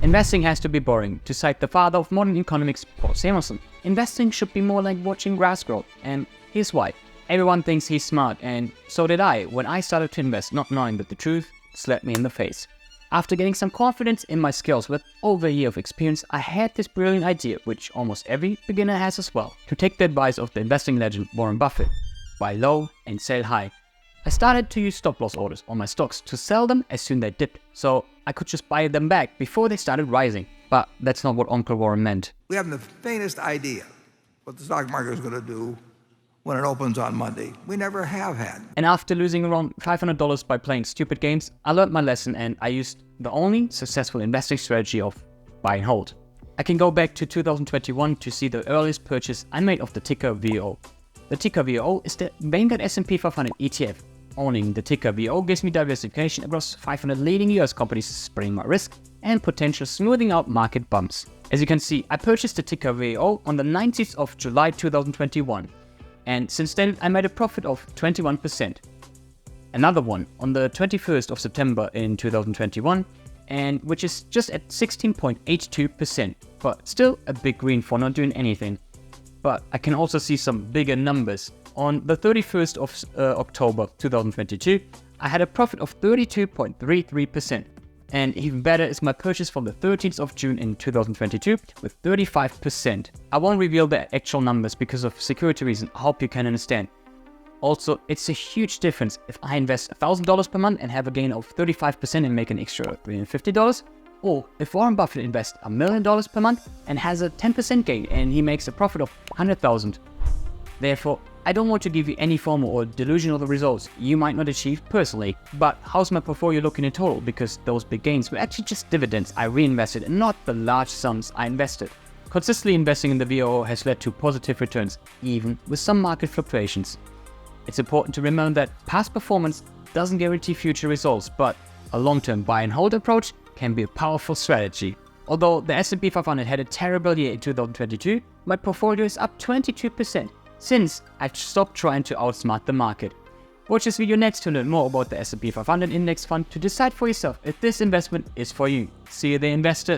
Investing has to be boring, to cite the father of modern economics, Paul Samuelson. Investing should be more like watching grass grow, and here's why. Everyone thinks he's smart, and so did I when I started to invest, not knowing that the truth slapped me in the face. After getting some confidence in my skills with over a year of experience, I had this brilliant idea, which almost every beginner has as well, to take the advice of the investing legend Warren Buffett: buy low and sell high. I started to use stop-loss orders on my stocks to sell them as soon as they dipped, so I could just buy them back before they started rising. But that's not what Uncle Warren meant. We haven't the faintest idea what the stock market is going to do when it opens on Monday. We never have had. And after losing around $500 by playing stupid games, I learned my lesson and I used the only successful investing strategy of buy and hold. I can go back to 2021 to see the earliest purchase I made of the ticker VO. The ticker VO is the Vanguard S&P 500 ETF. Owning the ticker VO gives me diversification across 500 leading US companies, spreading my risk and potential smoothing out market bumps. As you can see, I purchased the ticker VO on the 19th of July 2021, and since then I made a profit of 21%. Another one on the 21st of September in 2021, and which is just at 16.82%, but still a big green for not doing anything. But I can also see some bigger numbers. On the 31st of October 2022, I had a profit of 32.33%. And even better is my purchase from the 13th of June in 2022 with 35%. I won't reveal the actual numbers because of security reasons. I hope you can understand. Also, it's a huge difference if I invest $1,000 per month and have a gain of 35% and make an extra $350, or if Warren Buffett invests $1 million per month and has a 10% gain and he makes a profit of $100,000. Therefore, I don't want to give you any formal or delusional results you might not achieve personally, but how's my portfolio looking in total, because those big gains were actually just dividends I reinvested and not the large sums I invested. Consistently investing in the VOO has led to positive returns, even with some market fluctuations. It's important to remember that past performance doesn't guarantee future results, but a long-term buy and hold approach can be a powerful strategy. Although the S&P 500 had a terrible year in 2022, my portfolio is up 22%. Since I've stopped trying to outsmart the market. Watch this video next to learn more about the S&P 500 index fund to decide for yourself if this investment is for you. See you there, investor.